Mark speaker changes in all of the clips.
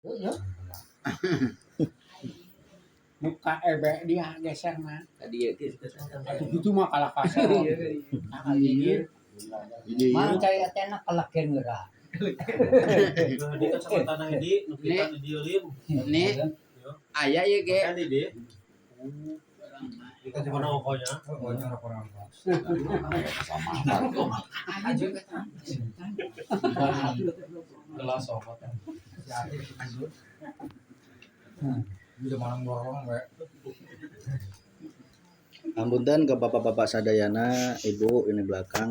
Speaker 1: Yo. Muka dia geser mah.
Speaker 2: Tadi ya
Speaker 1: Itu mah kalah kasar. Nah, gigit. Mang cai atena kalakeun geura.
Speaker 3: Di kecamatan Edi, kita di Lim.
Speaker 2: nih ayah ya ge
Speaker 3: Kan di kecamatan Okonya.
Speaker 4: Kelas sobat. Udah malam lorong we.
Speaker 5: Ampunten ke bapak-bapak sadayana, ibu ini belakang.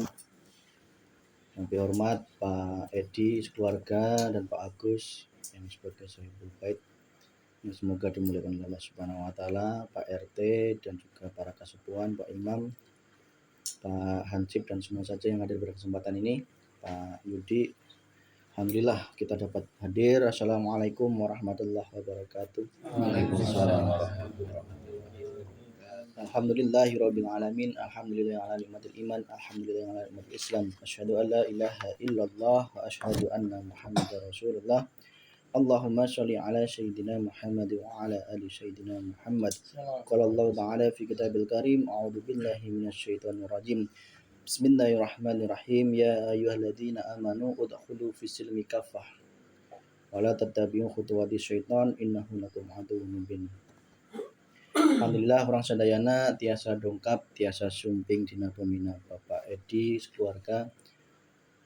Speaker 5: Yang dihormat Pak Edi sekeluarga dan Pak Agus yang sebagai sahibul bait. Yang semoga dimuliakan oleh Allah Subhanahu wa taala, Pak RT dan juga para kasepuhan, Pak Imam, Pak Hansip dan semua saja yang hadir pada kesempatan ini, Pak Yudi. Alhamdulillah kita dapat hadir. Assalamualaikum warahmatullahi wabarakatuh.
Speaker 2: Waalaikumsalam.
Speaker 5: Alhamdulillahirabbil alamin. Alhamdulillah ala nikmatil iman. Alhamdulillah ala nikmatil Islam. Asyhadu an la ilaha illallah wa asyhadu anna Muhammadar Rasulullah. Allahumma sholli ala sayyidina Muhammad wa ala ali sayyidina Muhammad. Qala Allah ta'ala fi kitabil karim, a'udzu billahi minasyaitonir rajim. Bismillahirrahmanirrahim. Ya ayyuhalladzina amanu udkhulu fis silmi kaffah wa la tattabi'u khutuwati syaitan innahu lakum aduwwun mubin. Alhamdulillah orang sadayana tiasa dongkap tiasa sumping dina pemina Bapak Edi sekeluarga.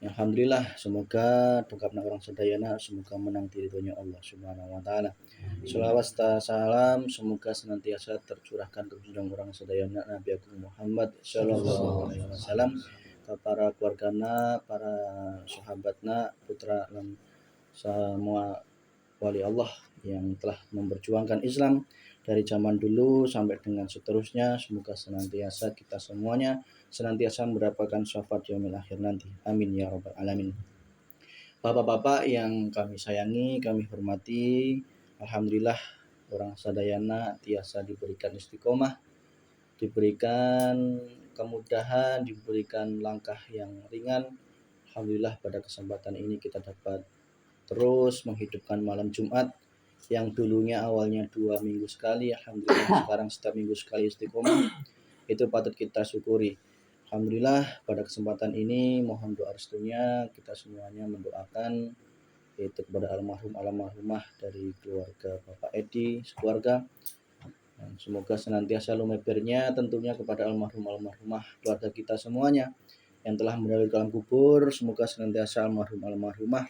Speaker 5: Alhamdulillah semoga dongkapna orang sadayana semoga menang ridhonya Allah Subhanahu wa taala. Shalawat salam semoga senantiasa tercurahkan ke orang sadayana Nabi Agung Muhammad sallallahu alaihi wasallam, ke para keluargana, para sahabatna, putra dan semua wali Allah yang telah memperjuangkan Islam dari zaman dulu sampai dengan seterusnya. Semoga senantiasa kita semuanya senantiasa mendapatkan syafaat yaumil akhir nanti. Amin ya rabbal alamin. Bapak-bapak yang kami sayangi, kami hormati, alhamdulillah orang sadayana tiasa diberikan istiqomah, diberikan kemudahan, diberikan langkah yang ringan. Alhamdulillah pada kesempatan ini kita dapat terus menghidupkan malam Jumat yang dulunya awalnya 2 minggu sekali, alhamdulillah sekarang setiap minggu sekali istiqomah. Itu patut kita syukuri. Alhamdulillah pada kesempatan ini mohon doa restunya kita semuanya mendoakan yaitu kepada almarhumah dari keluarga Bapak Edi sekeluarga. Dan semoga senantiasa lumebernya tentunya kepada almarhumah keluarga kita semuanya yang telah meninggal di dalam kubur. Semoga senantiasa almarhumah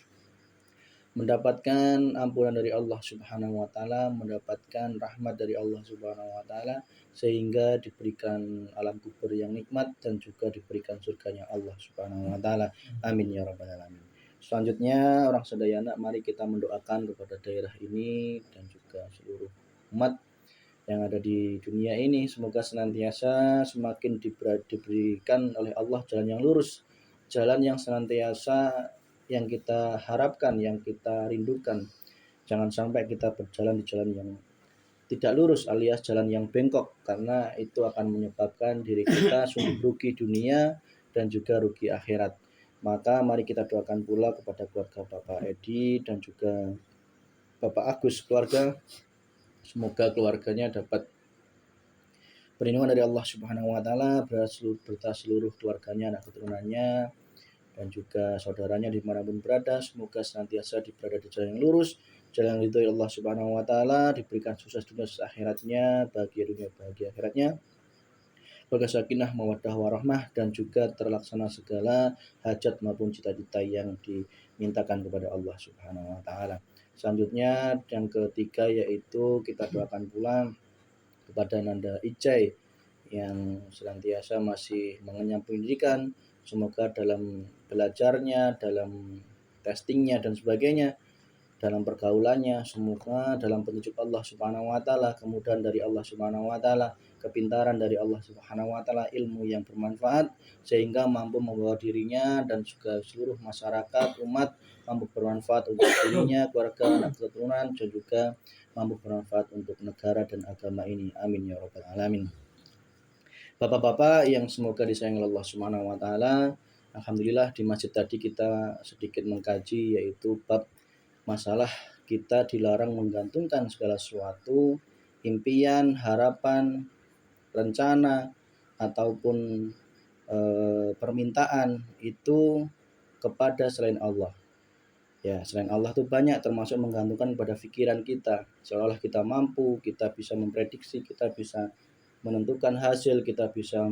Speaker 5: mendapatkan ampunan dari Allah Subhanahu wa taala, mendapatkan rahmat dari Allah Subhanahu wa taala sehingga diberikan alam kubur yang nikmat dan juga diberikan surganya Allah Subhanahu wa taala. Amin ya rabbal alamin. Selanjutnya orang sadayana mari kita mendoakan kepada daerah ini dan juga seluruh umat yang ada di dunia ini semoga senantiasa semakin diberikan oleh Allah jalan yang lurus, jalan yang senantiasa yang kita harapkan, yang kita rindukan. Jangan sampai kita berjalan di jalan yang tidak lurus alias jalan yang bengkok, karena itu akan menyebabkan diri kita sungguh rugi dunia dan juga rugi akhirat. Maka mari kita doakan pula kepada keluarga Bapak Edi dan juga Bapak Agus keluarga. Semoga keluarganya dapat perlindungan dari Allah Subhanahu wa taala beserta seluruh keluarganya, anak keturunannya dan juga saudaranya dimanapun berada. Semoga senantiasa berada di jalan yang lurus, jalan yang ridho Allah Subhanahu wa taala, diberikan sukses dunia akhiratnya, bahagia dunia bahagia akhiratnya, keluarga sakinah mawaddah warahmah dan juga terlaksana segala hajat maupun cita-cita yang dimintakan kepada Allah Subhanahu wa taala. Selanjutnya yang ketiga yaitu kita doakan pula kepada Nanda Ijai yang senantiasa masih mengenyam pendidikan. Semoga dalam belajarnya, dalam testingnya dan sebagainya, dalam pergaulannya, semoga dalam petunjuk Allah Subhanahu wa taala, kemudahan dari Allah Subhanahu wa taala, kepintaran dari Allah Subhanahu wa taala, ilmu yang bermanfaat sehingga mampu membawa dirinya dan juga seluruh masyarakat umat mampu bermanfaat untuk dirinya, keluarga, anak keturunan dan juga mampu bermanfaat untuk negara dan agama ini. Amin ya rabbal alamin. Bapak-bapak yang semoga disayangi Allah Subhanahu wa taala, alhamdulillah di masjid tadi kita sedikit mengkaji yaitu bab masalah kita dilarang menggantungkan segala sesuatu, impian, harapan, rencana ataupun permintaan itu kepada selain Allah. Ya, selain Allah itu banyak, termasuk menggantungkan pada pikiran kita. Seolah kita mampu, kita bisa memprediksi, kita bisa menentukan hasil, kita bisa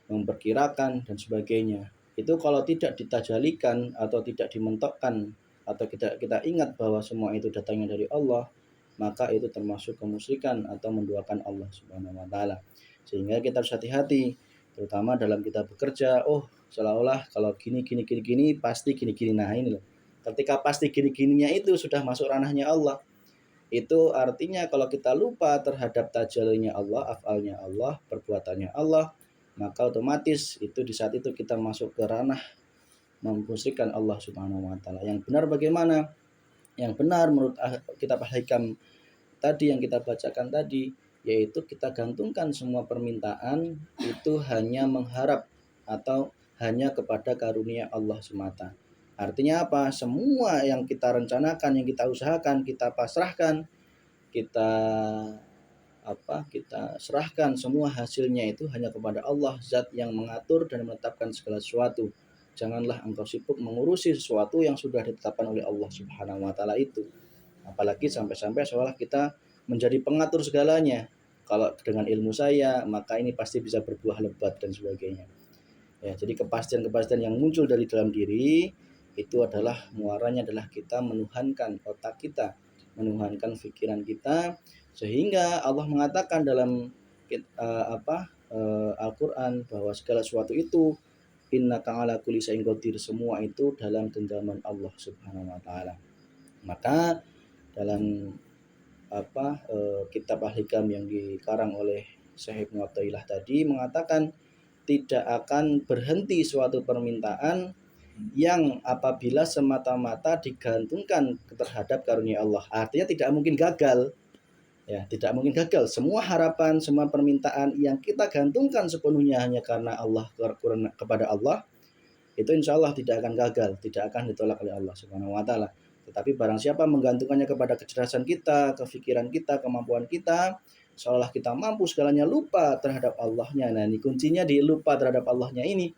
Speaker 5: memperkirakan dan sebagainya. Itu kalau tidak ditajalikan atau tidak dimentokkan atau kita ingat bahwa semua itu datangnya dari Allah, maka itu termasuk kemusyrikan atau menduakan Allah Subhanahu wa taala. Sehingga kita harus hati-hati, terutama dalam kita bekerja. Seolah-olah kalau gini pasti gini. Nah, ini loh. Ketika pasti gini-gininya itu sudah masuk ranahnya Allah. Itu artinya kalau kita lupa terhadap tajalinya Allah, afalnya Allah, perbuatannya Allah, maka otomatis itu di saat itu kita masuk ke ranah memusyrikan Allah Subhanahu wa taala. Yang benar bagaimana? Yang benar menurut kitab Al-Hikam tadi yang kita bacakan tadi, yaitu kita gantungkan semua permintaan itu hanya mengharap atau hanya kepada karunia Allah semata. Artinya apa? Semua yang kita rencanakan, yang kita usahakan, kita pasrahkan, kita serahkan semua hasilnya itu hanya kepada Allah, zat yang mengatur dan menetapkan segala sesuatu. Janganlah engkau sibuk mengurusi sesuatu yang sudah ditetapkan oleh Allah Subhanahu wa taala itu. Apalagi sampai-sampai seolah kita menjadi pengatur segalanya. Kalau dengan ilmu saya, maka ini pasti bisa berbuah lebat dan sebagainya. Ya, jadi kepastian-kepastian yang muncul dari dalam diri itu adalah muaranya adalah kita menuhankan otak kita, menuhankan pikiran kita, sehingga Allah mengatakan dalam Al-Qur'an bahwa segala sesuatu itu innaka ala kulli syai'in qadir, semua itu dalam genggaman Allah Subhanahu wa taala. Maka dalam kitab Al-Hikam yang dikarang oleh Syekh Ibnu Athaillah tadi mengatakan tidak akan berhenti suatu permintaan yang apabila semata-mata digantungkan terhadap karunia Allah. Artinya tidak mungkin gagal. Ya, tidak mungkin gagal. Semua harapan, semua permintaan yang kita gantungkan sepenuhnya hanya karena Allah, kepada Allah, itu insya Allah tidak akan gagal, tidak akan ditolak oleh Allah Subhanahu wa taala. Tetapi barang siapa menggantungkannya kepada kecerdasan kita, kefikiran kita, kemampuan kita, seolah kita mampu segalanya, lupa terhadap Allahnya. Nah, ini kuncinya di lupa terhadap Allahnya ini.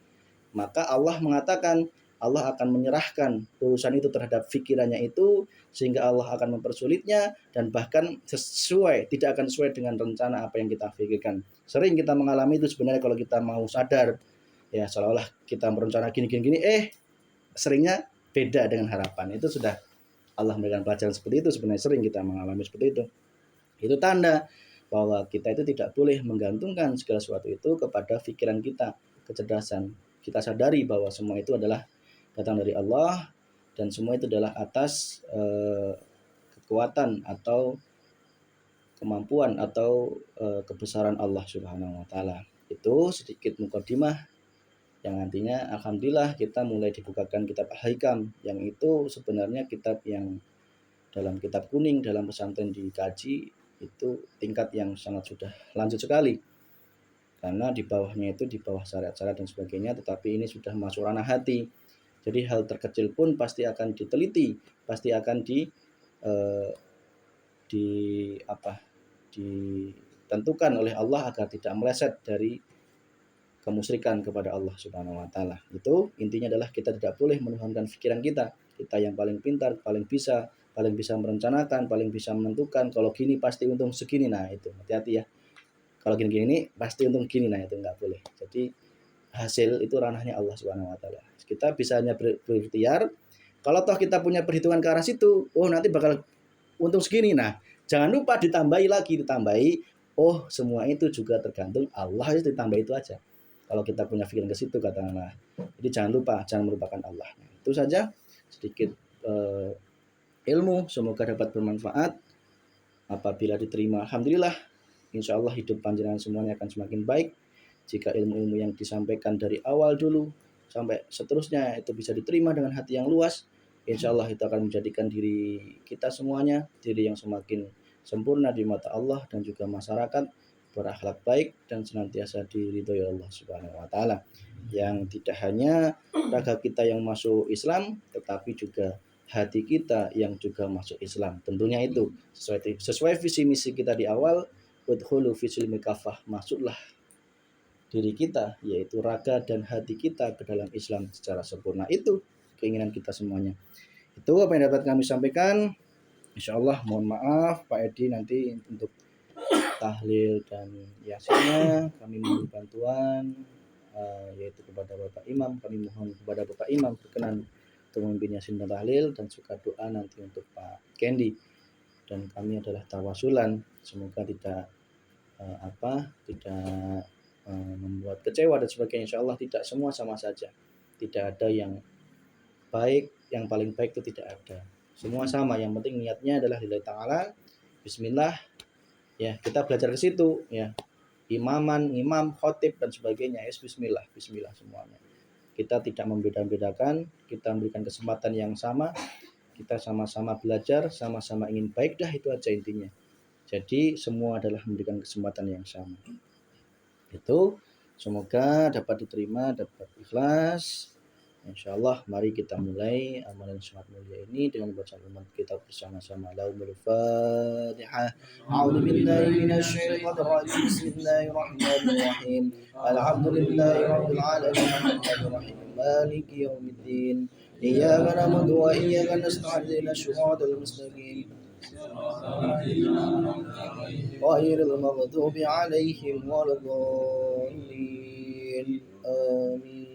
Speaker 5: Maka Allah mengatakan Allah akan menyerahkan urusan itu terhadap pikirannya itu, sehingga Allah akan mempersulitnya dan bahkan tidak akan sesuai dengan rencana apa yang kita pikirkan. Sering kita mengalami itu sebenarnya kalau kita mau sadar, ya seolah-olah kita merencana gini, seringnya beda dengan harapan. Itu sudah Allah memberikan pelajaran seperti itu, sebenarnya sering kita mengalami seperti itu. Itu tanda bahwa kita itu tidak boleh menggantungkan segala sesuatu itu kepada pikiran kita, kecerdasan. Kita sadari bahwa semua itu adalah datang dari Allah dan semua itu adalah atas kekuatan atau kemampuan atau kebesaran Allah Subhanahu wa taala. Itu sedikit mukadimah yang nantinya alhamdulillah kita mulai dibukakan kitab Al-Hikam, yang itu sebenarnya kitab yang dalam kitab kuning dalam pesantren dikaji itu tingkat yang sangat sudah lanjut sekali. Karena di bawahnya itu di bawah syariat-syariat dan sebagainya, tetapi ini sudah masuk ranah hati. Jadi hal terkecil pun pasti akan diteliti, pasti akan ditentukan oleh Allah agar tidak meleset dari kemusyrikan kepada Allah Subhanahu wa taala. Itu intinya adalah kita tidak boleh menuhankan pikiran kita. Kita yang paling pintar, paling bisa merencanakan, paling bisa menentukan kalau gini pasti untung segini. Nah, itu hati-hati ya. Kalau gini pasti untung gini, nah itu enggak boleh. Jadi hasil itu ranahnya Allah Subhanahu wa taala. Kita bisa hanya berikhtiar. Kalau toh kita punya perhitungan ke arah situ, nanti bakal untung segini. Nah, jangan lupa ditambahi, semua itu juga tergantung Allah, itu ditambah itu aja. Kalau kita punya pikiran ke situ katakanlah. Jadi jangan melupakan Allah. Itu saja sedikit ilmu, semoga dapat bermanfaat. Apabila diterima, alhamdulillah, insya Allah hidup panjenengan semuanya akan semakin baik. Jika ilmu-ilmu yang disampaikan dari awal dulu sampai seterusnya itu bisa diterima dengan hati yang luas, insya Allah itu akan menjadikan diri kita semuanya diri yang semakin sempurna di mata Allah dan juga masyarakat, berakhlak baik dan senantiasa diridhoi Allah Subhanahu wa taala. Yang tidak hanya raga kita yang masuk Islam, tetapi juga hati kita yang juga masuk Islam. Tentunya itu sesuai visi misi kita di awal, udkhulu fi silmi kafah, masuklah diri kita yaitu raga dan hati kita ke dalam Islam secara sempurna. Itu keinginan kita semuanya. Itu apa yang dapat kami sampaikan. Insyaallah mohon maaf Pak Edi nanti untuk tahlil dan yasinnya kami mohon bantuan yaitu kepada Bapak Imam. Kami mohon kepada Bapak Imam berkenan untuk memimpin yasin dan tahlil dan juga doa nanti untuk Pak Kendi. Dan kami adalah tawasulan, semoga tidak tidak membuat kecewa dan sebagainya. Insyaallah tidak semua sama saja. Tidak ada yang baik, yang paling baik itu tidak ada. Semua sama, yang penting niatnya adalah lillahi ta'ala. Bismillah. Ya, kita belajar ke situ ya. Imam, khotib dan sebagainya. Bismillah, bismillah semuanya. Kita tidak membeda-bedakan, kita memberikan kesempatan yang sama, kita sama-sama belajar, sama-sama ingin baik, dah itu aja intinya. Jadi semua adalah memberikan kesempatan yang sama. Itu semoga dapat diterima, dapat ikhlas. Insyaallah mari kita mulai amalan sangat mulia ini dengan bacaan umat kita bersama-sama. Allahumma al-Fatihah. A'udzu billahi minasyaitonir rajim. Bismillahirrahmanirrahim. Alhamdulillahirabbil alamin. Arrahmanirrahim. Maliki yaumiddin. Iyyaka na'budu wa iyyaka nasta'in. Shiratal mustaqim. Ghairil maghdubi 'alaihim waladdallin. Amin.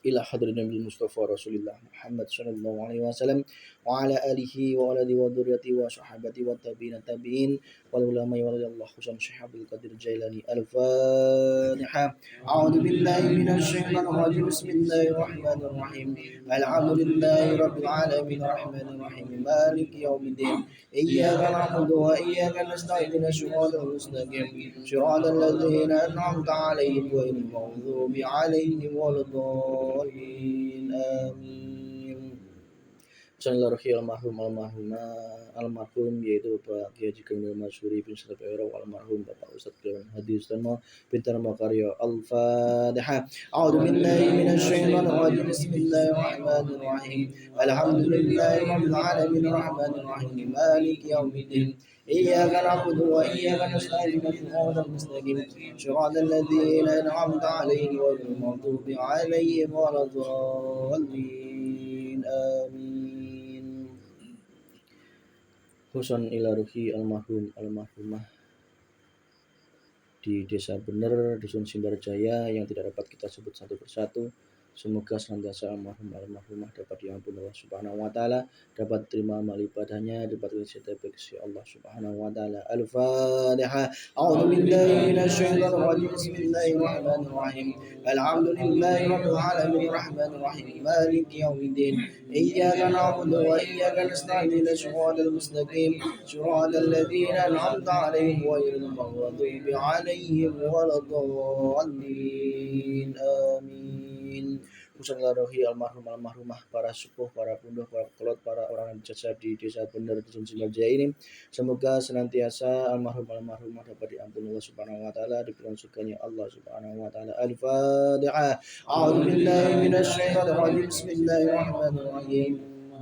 Speaker 5: Ila hadrin Nabi Mustafa Rasulullah Muhammad sallallahu alaihi wasallam wa ala alihi wa ala wa dzurriyyati wa sahabati wa tabi'in wal ulama wa Allah khususan Syekh Abdul Qadir Jailani. Al-Fatihah. A'udzu billahi minasy syaithanir rajim. Bismillahirrahmanirrahim. Alhamdulillahi rabbil alamin arrahmanir rahim maliki yaumiddin. Iyyaka na'budu wa iyyaka nasta'in. Shiratal mustaqim. Shiratal ladzina an'amta 'alaihim ghairil maghdubi 'alaihim waladdallin. Amin. Bismillahirrahmanirrahim. Almarhum yaitu Bapak Kiai Haji Kamil Masyuri bin Sarif Era, almarhum Bapak Ustadz Kiai Hadi Ustama Pintar Makarya. Al-Fatihah. A'udzu billahi minasyaitonir rajim. Bismillahirrahmanirrahim. Alhamdulillahirabbil alamin arrahmanir rahim maliki yaumiddin. Iyyaka na'budu wa iyyaka nasta'in. Shiratal mustaqim. Shiratal ladzina an'amta 'alaihim ghairil maghdubi 'alaihim waladdallin. Amin. Husan ila ruhi almarhum almarhumah di Desa Bener, Dusun Simbarjaya yang tidak dapat kita sebut satu persatu. Semoga senantiasa almarhumah dapat diampuni Allah Subhanahu wa taala, dapat terima amal ibadahnya, dapat disertai kasih Allah Subhanahu wa taala. Al-Fatihah. A'udzu billahi minasyaitonir rajim. Bismillahirrahmanirrahim. Alhamdulillahirabbil alamin arrahmanir rahim maliki yaumiddin. Iyyaka na'budu wa iyyaka nasta'in. Shiratal mustaqim. Shiratal ladzina an'amta 'alaihim ghairil maghdubi 'alaihim waladdallin. Amin. Husan rohi almarhumah, para sepuh, para punduh, para kelot, para orang yang berjasa di Desa Bener Dusun Simbarjaya ini. Semoga senantiasa almarhumah dapat diampuni Allah Subhanahu wa taala, diberikan surganya Allah Subhanahu wa taala. Al-Fatihah. A'udzu billahi minasyaitonir rajim. Bismillahirrahmanirrahim.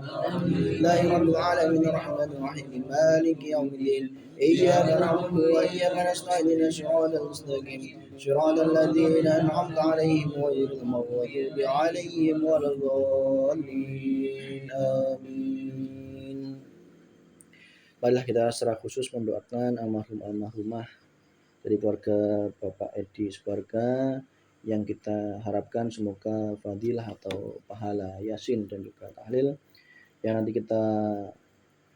Speaker 5: Alhamdulillahirabbil alamin arrahmanir rahim maliki yaumiddin. Iyyaka na'budu wa iyyaka nasta'in. Shiratal mustaqim. Shiratal ladzina an'amta 'alaihim ghairil maghdubi 'alaihim waladdallin. Amin. Marilah kita secara khusus mendoakan almarhumah dari keluarga Bapak Edi Subarga yang kita harapkan semoga fadilah atau pahala yasin dan juga tahlil yang nanti kita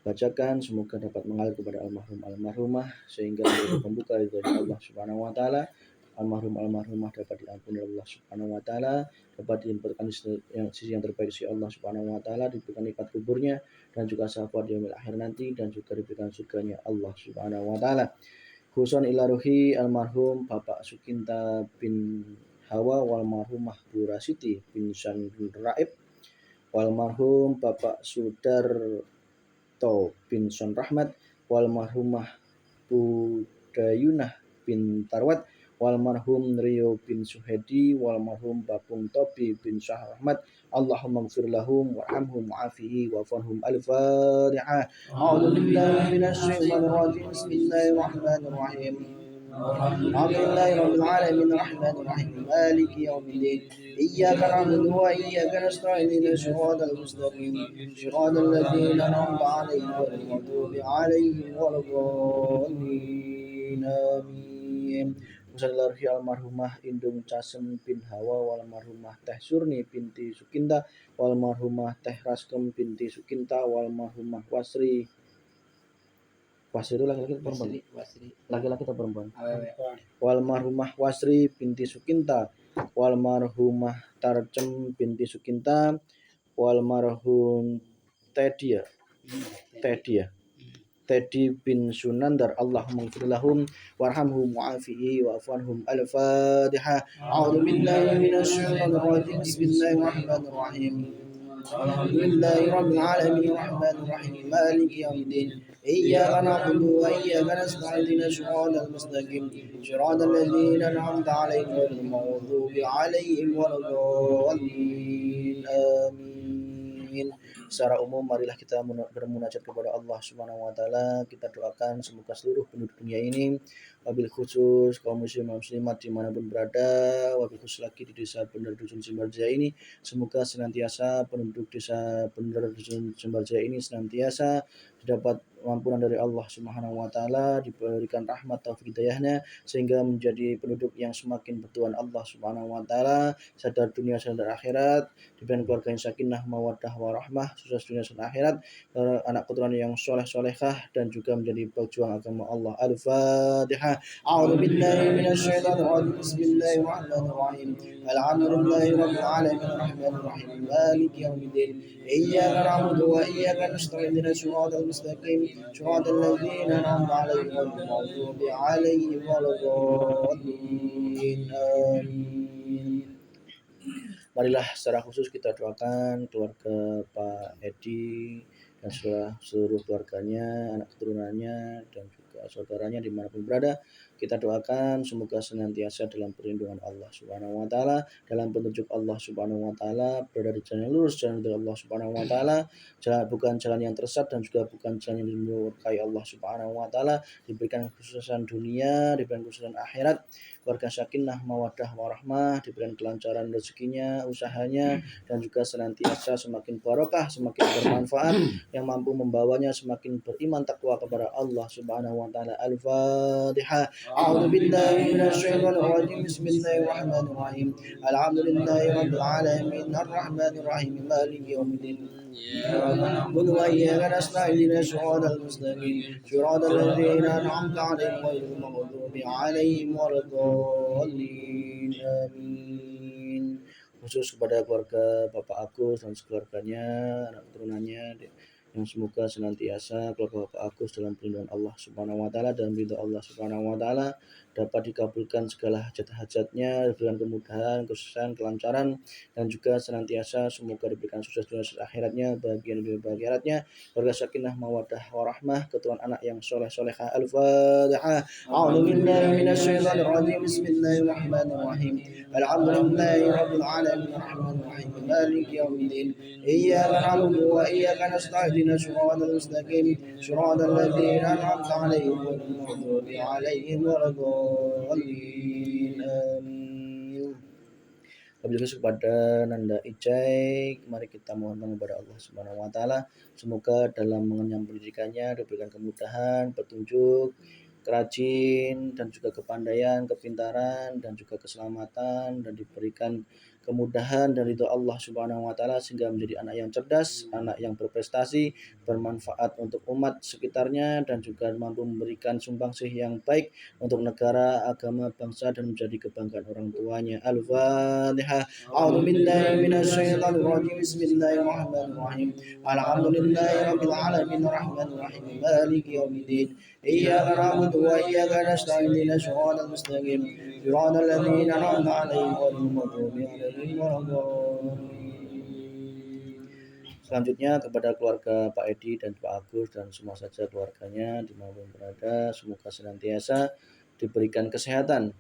Speaker 5: bacakan semoga dapat mengalir kepada almarhumah sehingga menjadi pembuka ridho Allah Subhanahu wa taala. Almarhumah dapat diampuni Allah Subhanahu wa taala, dapat ditempatkan sisi yang terbaik di Allah Subhanahu wa taala, diberikan nikmat kuburnya dan juga syafaat di yaumil akhir nanti dan juga diberikan surganya Allah Subhanahu wa taala. Khususan ila ruhi almarhum Bapak Sukinta bin Hawa wal marhumah Bu Rasiti bin San Raib, walmarhum Bapak Sudarto bin Son Rahmat, walmarhumah Bu Dayunah bin Tarwat, walmarhum Rio bin Suhedi, walmarhum Babung Tobi bin Syah Rahmat. Allahumma ighfir lahum warhamhum wa'afihi wa'fanhum. Al-Fatihah. A'udzu billahi minasy syaithanir rajim. Bismillahirrahmanirrahim. Alhamdulillahi rabbil alamin arrahmanir rahim maliki yaumiddin iyyaka na'budu wa iyyaka nasta'in ihdinas siratal mustaqim siratal ladzina an'amta 'alaihim ghairil maghdubi 'alaihim waladdallin amin. Musallallahu almarhumah Indung Casem bin Hawa wal marhumah Teh Surni binti Sukinta wal marhumah Teh Raskem binti Sukinta wal marhumah Wasri itu laki-laki atau perempuan? Laki-laki atau perempuan? Wal marhumah Wasri binti Sukinta, wal marhumah Tarcem binti Sukinta, wal marhum Teddy bin Sunandar. Allahumma ighfir lahum warhamhum wa'afihi wa'fanhum. Al-Fatihah. A'udzu billahi minasy syaithanir rajim. Bismillahirrahmanirrahim. Alhamdulillahi rabbil alamin arrahmanir rahim maliki yaumiddin iyyaka na'budu wa iyyaka nasta'in ihdinas siratal mustaqim siratal ladzina an'amta 'alaihim ghairil maghdubi 'alaihim waladdallin amin. Secara umum marilah kita bermunajat kepada Allah Subhanahu wa taala. Kita doakan semoga seluruh penduduk dunia ini, wabil khusus kaum muslimin muslimat dimanapun berada, wabil khusus lagi di desa Bener Dusun Simbarjaya ini, semoga senantiasa penduduk desa Bener Dusun Simbarjaya ini senantiasa dapat ampunan dari Allah Subhanahu wa taala, diberikan rahmat taufik hidayahnya sehingga menjadi penduduk yang semakin bertuhan Allah Subhanahu wa taala, sadar dunia sadar akhirat, diberikan keluarga yang sakinah mawaddah warahmah, sukses dunia dan akhirat, anak keturunan yang soleh-solehah dan juga menjadi pejuang agama Allah. Al-Fatihah. A'udzu billahi minasy syaithanir rajim. Bismillahirrahmanirrahim. Alhamdulillahi rabbil alamin arrahmanir rahim maliki yaumiddin iyyaka na'budu wa iyyaka nasta'in ihdinas siratal mustaqim siratal ladzina an'amta 'alaihim ghairil maghdubi 'alaihim waladdallin amin. Marilah secara khusus kita doakan keluarga Pak Edi dan seluruh keluarganya, anak keturunannya dan juga saudaranya dimanapun berada. Kita doakan semoga senantiasa dalam perlindungan Allah Subhanahu wa taala, dalam petunjuk Allah Subhanahu wa taala, berada di jalan yang lurus, jalan dari Allah Subhanahu wa taala, bukan jalan yang tersesat dan juga bukan jalan yang dimurkai Allah Subhanahu wa taala, diberikan kesuksesan dunia, diberikan kesuksesan akhirat, keluarga sakinah mawaddah warahmah, diberikan kelancaran rezekinya, usahanya dan juga senantiasa semakin barokah, semakin bermanfaat, yang mampu membawanya semakin beriman takwa kepada Allah Subhanahu wa taala. Al-Fatihah. A'udzu billahi minasy syaithanir rajim. Bismillahirrahmanirrahim. Alhamdulillahi rabbil alamin arrahmanir rahim maliki yaumiddin iyyaka na'budu wa iyyaka nasta'in ihdinas siratal mustaqim siratal ladzina an'amta 'alaihim ghairil maghdubi 'alaihim waladdallin amin. Khusus kepada keluarga Bapak Agus dan sekeluarganya, anak keturunannya, yang semoga senantiasa keluarga Bapak Agus dalam perlindungan Allah Subhanahu wa taala dan ridha Allah Subhanahu wa taala, dapat dikabulkan segala hajat-hajatnya, diberikan kemudahan, kesuksesan, kelancaran dan juga senantiasa semoga diberikan sukses dunia dan akhiratnya, bahagia dunia bahagia akhiratnya, keluarga sakinah mawaddah warahmah, keturunan anak yang soleh-solehah. Al-Fatihah. A'udzu billahi minasy syaithanir rajim. Bismillahirrahmanirrahim. Alhamdulillahi rabbil alamin arrahmanir rahim maliki yaumiddin iyyaka na'budu wa iyyaka nasta'in ihdinas siratal mustaqim siratal ladzina an'amta 'alaihim ghairil maghdubi 'alaihim waladdallin amin. Wabillahi taufiq kepada Nanda Ijai, mari kita mohon kepada Allah Subhanahu wa taala semoga dalam mengenyam pendidikannya diberikan kemudahan, petunjuk, kerajin dan juga kepandaian, kepintaran dan juga keselamatan, dan diberikan kemudahan dari ridho Allah Subhanahu wa taala sehingga menjadi anak yang cerdas, anak yang berprestasi, bermanfaat untuk umat sekitarnya dan juga mampu memberikan sumbangsih yang baik untuk negara, agama, bangsa dan menjadi kebanggaan orang tuanya. Al-Fatihah. A'udzu billahi minasy syaithanir rajim. Bismillahirrahmanirrahim. Alhamdulillahi rabbil alamin arrahmanir rahim maliki yaumiddin iyyaka na'budu wa iyyaka nasta'in ihdinas siratal mustaqim siratal ladzina an'amta 'alaihim ghairil maghdubi 'alaihim waladdallin. Selanjutnya kepada keluarga Pak Edi dan Pak Agus dan semua saja keluarganya dimanapun berada, semoga senantiasa diberikan kesehatan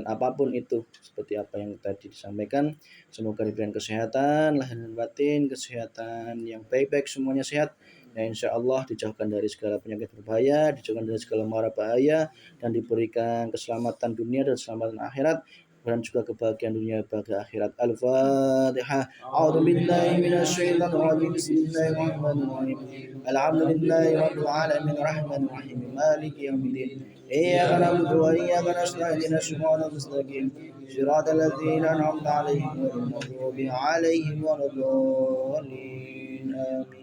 Speaker 5: apapun itu seperti apa yang tadi disampaikan. Semoga diberikan kesehatan lahir dan batin, kesehatan yang baik-baik, semuanya sehat. Ya insya Allah dijauhkan dari segala penyakit berbahaya, dijauhkan dari segala mara bahaya, dan diberikan keselamatan dunia dan keselamatan akhirat, dan juga kebahagiaan dunia bahagia akhirat. Al-Fatihah. A'udzu billahi minasyaitonir rajim. Bismillahirrahmanirrahim. Alhamdulillahi rabbil alamin arrahmanir rahim maliki yaumiddin. Iyyaka na'budu wa iyyaka nasta'in ihdinas siratal mustaqim. Shiratal ladzina an'amta 'alaihim ghairil maghdubi 'alaihim waladdallin. Amin.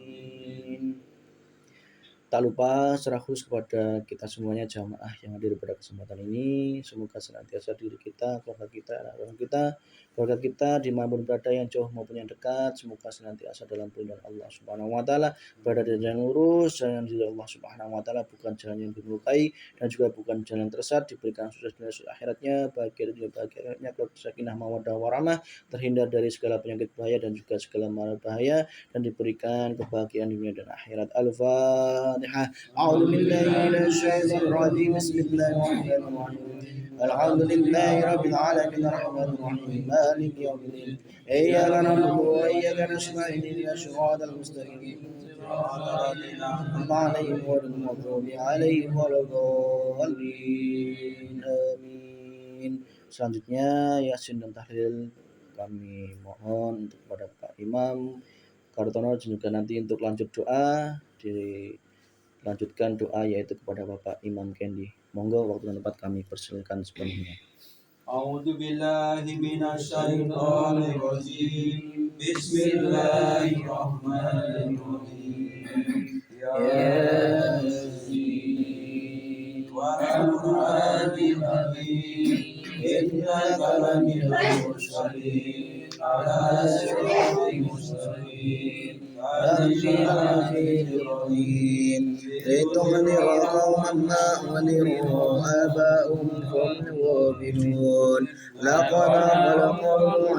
Speaker 5: Tak lupa secara khusus kepada kita semuanya jamaah yang hadir pada kesempatan ini, semoga senantiasa diri kita, keluarga kita dimanapun berada, yang jauh maupun yang dekat, semoga senantiasa dalam perlindungan Allah Subhanahu wa taala, berada di jalan lurus, jalan dari Allah Subhanahu wa taala, bukan jalan yang dimelukai dan juga bukan jalan yang tersesat, diberikan sukses dunia sukses akhiratnya, bahagia dunia bahagia akhiratnya, sakinah mawaddah warahmah, terhindar dari segala penyakit bahaya dan juga segala mara bahaya, dan diberikan kebahagiaan dunia dan akhirat. Al-Fatihah. A'udzu billahi minasyaitonir rajim. Bismillahirrahmanirrahim. Alhamdulillahi rabbil alamin arrahmanir rahim maliki yaumiddin. Iyyaka na'budu wa iyyaka nasta'in ihdinas siratal mustaqim. Alaihim ghairil maghdubi 'alaihim waladdallin. Amin. Selanjutnya Yasin dan tahlil kami mohon untuk kepada Pak Imam Kartono, juga nanti untuk lanjut doa dilanjutkan doa yaitu kepada Bapak Imam Kendi. Monggo waktu dan tempat kami persilakan sepenuhnya.
Speaker 3: A'udzu billahi minasyaitonir rajim. Bismillahirrahmanirrahim. Yasin wal Qur'anil hakim innaka laminal mursalin ala siratin mustaqim.
Speaker 5: لتنذر قوما ما أنذروا آباؤهم فهم غافلون لقد خلقهم